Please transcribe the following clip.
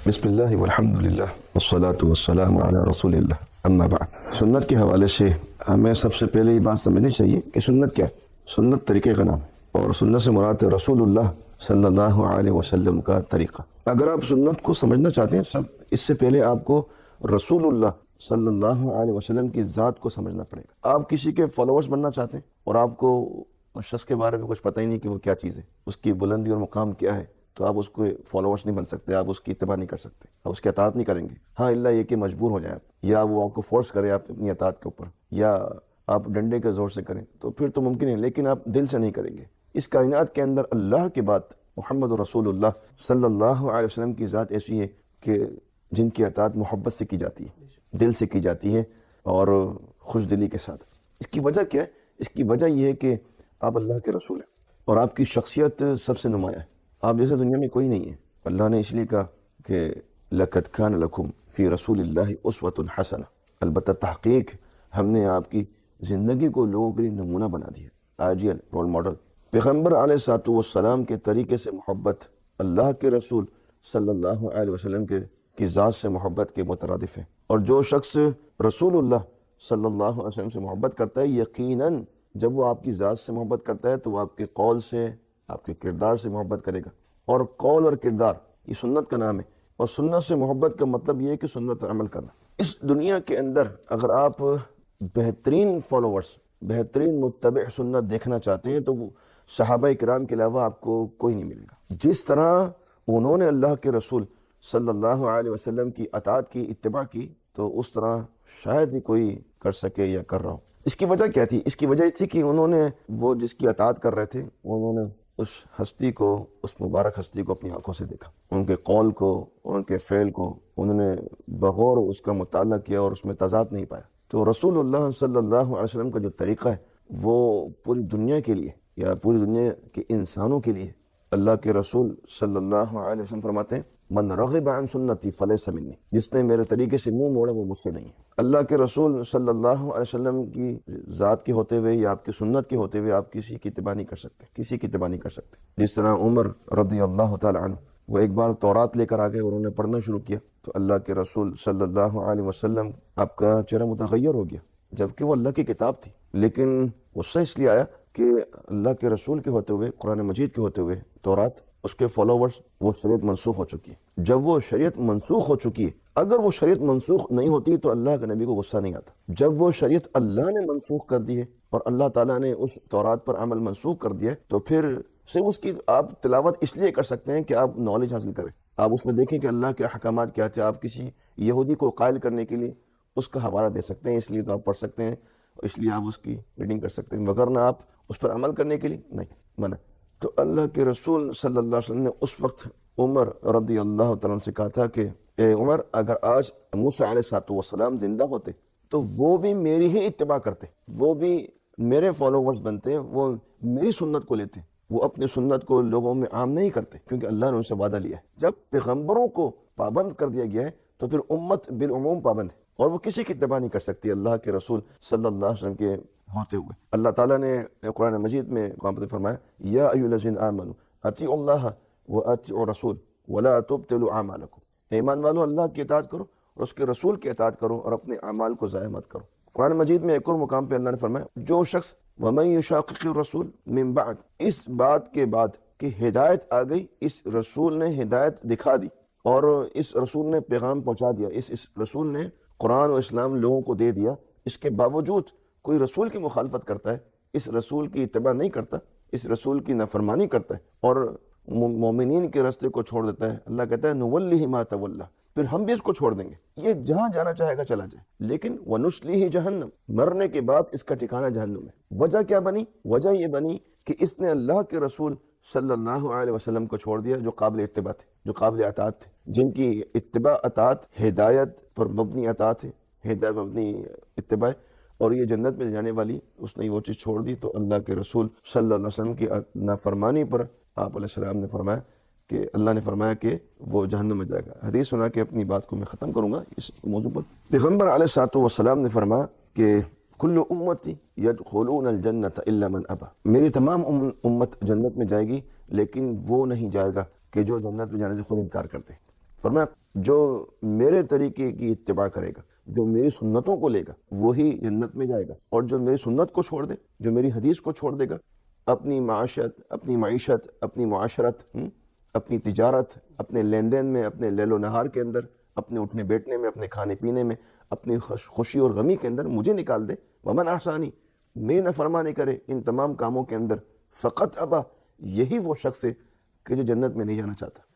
بسم اللہ والحمد للہ والصلاة والسلام علی رسول اللہ اما بعد۔ سنت کے حوالے سے ہمیں سب سے پہلے یہ بات سمجھنی چاہیے کہ سنت کیا ہے۔ سنت طریقے کا نام ہے، اور سنت سے مراد ہے رسول اللہ صلی اللہ علیہ وسلم کا طریقہ۔ اگر آپ سنت کو سمجھنا چاہتے ہیں اس سے پہلے آپ کو رسول اللہ صلی اللہ علیہ وسلم کی ذات کو سمجھنا پڑے گا۔ آپ کسی کے فالوورز بننا چاہتے ہیں اور آپ کو اس شخص کے بارے میں کچھ پتہ ہی نہیں کہ وہ کیا چیز ہے، اس کی بلندی اور مقام کیا ہے، تو آپ اس کو فالوورز نہیں بن سکتے، آپ اس کی اتباع نہیں کر سکتے، آپ اس کی اطاعت نہیں کریں گے۔ ہاں اللہ یہ کہ مجبور ہو جائے آپ، یا وہ آپ کو فورس کرے آپ اپنی اطاعت کے اوپر، یا آپ ڈنڈے کے زور سے کریں، تو پھر تو ممکن ہے، لیکن آپ دل سے نہیں کریں گے۔ اس کائنات کے اندر اللہ کے بعد محمد رسول اللہ صلی اللہ علیہ وسلم کی ذات ایسی ہے کہ جن کی اطاعت محبت سے کی جاتی ہے، دل سے کی جاتی ہے اور خوش دلی کے ساتھ۔ اس کی وجہ کیا ہے؟ اس کی وجہ یہ ہے کہ آپ اللہ کے رسول ہیں اور آپ کی شخصیت سب سے نمایاں ہے، آپ جیسے دنیا میں کوئی نہیں ہے۔ اللہ نے اس لیے کہا کہ لَقَدْ كَانَ لَكُمْ فِي رَسُولِ اللَّهِ أُسْوَةٌ حَسَنَةٌ، البتہ تحقیق ہم نے آپ کی زندگی کو لوگوں کے لیے نمونہ بنا دیا، آئیڈیل رول ماڈل۔ پیغمبر علیہ الصلوۃ والسلام کے طریقے سے محبت اللہ کے رسول صلی اللہ علیہ وسلم کی ذات سے محبت کے مترادف ہے، اور جو شخص رسول اللہ صلی اللہ علیہ وسلم سے محبت کرتا ہے، یقیناً جب وہ آپ کی ذات سے محبت کرتا ہے تو وہ آپ کے قول سے، آپ کے کردار سے محبت کرے گا، اور قول اور کردار یہ سنت کا نام ہے، اور سنت سے محبت کا مطلب یہ ہے کہ سنت پر عمل کرنا۔ اس دنیا کے اندر اگر آپ بہترین فالوورز، بہترین متبع سنت دیکھنا چاہتے ہیں تو وہ صحابہ کرام کے علاوہ آپ کو کوئی نہیں ملے گا۔ جس طرح انہوں نے اللہ کے رسول صلی اللہ علیہ وسلم کی اطاعت کی، اتباع کی، تو اس طرح شاید ہی کوئی کر سکے یا کر رہا ہو۔ اس کی وجہ کیا تھی؟ اس کی وجہ تھی کہ انہوں نے وہ جس کی اطاعت کر رہے تھے، انہوں نے اس ہستی کو، اس مبارک ہستی کو اپنی آنکھوں سے دیکھا، ان کے قول کو، ان کے فعل کو انہوں نے بغور اس کا مطالعہ کیا اور اس میں تضاد نہیں پایا۔ تو رسول اللہ صلی اللہ علیہ وسلم کا جو طریقہ ہے وہ پوری دنیا کے لیے، یا پوری دنیا کے انسانوں کے لیے، اللہ کے رسول صلی اللہ علیہ وسلم فرماتے ہیں من رغب عن سنتی فلیس منی، جس نے میرے طریقے سے منہ موڑا وہ مجھ سے نہیں ہے۔ اللہ کے رسول صلی اللہ علیہ وسلم کی ذات کے ہوتے ہوئے یا آپ کی سنت کے ہوتے ہوئے آپ کسی کی اتباع نہیں کر سکتے، کسی کی اتباع نہیں کر سکتے۔ جس طرح عمر رضی اللہ تعالی عنہ، وہ ایک بار تورات لے کر آگئے اور انہوں نے پڑھنا شروع کیا تو اللہ کے رسول صلی اللہ علیہ وسلم آپ کا چہرہ متغیر ہو گیا، جبکہ وہ اللہ کی کتاب تھی، لیکن غصہ اس لیے آیا کہ اللہ کے رسول کے ہوتے ہوئے، قرآن مجید کے ہوتے ہوئے تورات، اس کے فالوورز، وہ شریعت منسوخ ہو چکی ہے۔ جب وہ شریعت منسوخ ہو چکی ہے، اگر وہ شریعت منسوخ نہیں ہوتی تو اللہ کے نبی کو غصہ نہیں آتا۔ جب وہ شریعت اللہ نے منسوخ کر دی ہے اور اللہ تعالیٰ نے اس تورات پر عمل منسوخ کر دیا ہے، تو پھر صرف اس کی آپ تلاوت اس لیے کر سکتے ہیں کہ آپ نالج حاصل کریں، آپ اس میں دیکھیں کہ اللہ کے احکامات کیا تھے، آپ کسی یہودی کو قائل کرنے کے لیے اس کا حوالہ دے سکتے ہیں، اس لیے تو آپ پڑھ سکتے ہیں، اس لیے آپ اس کی ریڈنگ کر سکتے ہیں، وگرنہ آپ اس پر عمل کرنے کے لیے نہیں، منع۔ تو اللہ کے رسول صلی اللہ علیہ وسلم نے اس وقت عمر رضی اللہ تعالیٰ عنہ سے کہا تھا کہ اے عمر، اگر آج موسیٰ علیہ السلام زندہ ہوتے تو وہ بھی میری ہی اتباع کرتے، وہ بھی میرے فالوورز بنتے، وہ میری سنت کو لیتے، وہ اپنی سنت کو لوگوں میں عام نہیں کرتے، کیونکہ اللہ نے ان سے وعدہ لیا ہے۔ جب پیغمبروں کو پابند کر دیا گیا ہے تو پھر امت بالعموم پابند ہے، اور وہ کسی کی اتباع نہیں کر سکتی اللہ کے رسول صلی اللہ علیہ وسلم کے ہوتے ہوئے۔ اللہ تعالیٰ نے قرآن مجید میں قرآن پر فرمایا یا ایھا الذین آمنوا اطیعوا اللہ واطیعوا الرسول ولا تبطلوا اعمالکم، ایمان والو اللہ کی اطاعت کرو اور اس کے رسول کی اطاعت کرو اور اپنے اعمال کو ضائع مت کرو۔ قرآن مجید میں ایک اور مقام پہ اللہ نے فرمایا جو شخص ومن یشاقق الرسول من بعد، اس بات کے بعد کہ ہدایت آ گئی، اس رسول نے ہدایت دکھا دی اور اس رسول نے پیغام پہنچا دیا، اس رسول نے قرآن و اسلام لوگوں کو دے دیا، اس کے باوجود کوئی رسول کی مخالفت کرتا ہے، اس رسول کی اتباع نہیں کرتا، اس رسول کی نافرمانی کرتا ہے اور مومنین کے راستے کو چھوڑ دیتا ہے، اللہ کہتا ہے نولیہ ما تولی، پھر ہم بھی اس کو چھوڑ دیں گے، یہ جہاں جانا چاہے گا چلا جائے، لیکن ونصلیہ جہنم، مرنے کے بعد اس کا ٹھکانہ جہنم ہے۔ وجہ کیا بنی؟ وجہ یہ بنی کہ اس نے اللہ کے رسول صلی اللہ علیہ وسلم کو چھوڑ دیا جو قابل اتباع تھے، جو قابل اطاعت تھے، جن کی اتباع اطاعت ہدایت پر مبنی اطاعت ہے، ہدایت پر مبنی اتباع، اور یہ جنت میں جانے والی، اس نے وہ چیز چھوڑ دی۔ تو اللہ کے رسول صلی اللہ علیہ وسلم کی نافرمانی پر آپ علیہ السلام نے فرمایا کہ اللہ نے فرمایا کہ وہ جہنم میں جائے گا۔ حدیث سنا کے اپنی بات کو میں ختم کروں گا اس موضوع پر۔ پیغمبر علیہ الصلوۃ والسلام نے فرمایا کہ کل امتی یدخلون الجنۃ الا من ابى، میری تمام امت جنت میں جائے گی لیکن وہ نہیں جائے گا کہ جو جنت میں جانے سے خود انکار کرتے۔ فرمایا جو میرے طریقے کی اتباع کرے گا، جو میری سنتوں کو لے گا، وہی جنت میں جائے گا، اور جو میری سنت کو چھوڑ دے، جو میری حدیث کو چھوڑ دے گا، اپنی معیشت، اپنی معاشرت، اپنی تجارت، اپنے لین دین میں، اپنے لیل و نہار کے اندر، اپنے اٹھنے بیٹھنے میں، اپنے کھانے پینے میں، اپنی خوشی اور غمی کے اندر مجھے نکال دے، ومن آسانی، میری نافرمانی کرے ان تمام کاموں کے اندر، فقط ابا، یہی وہ شخص ہے کہ جو جنت میں نہیں جانا چاہتا۔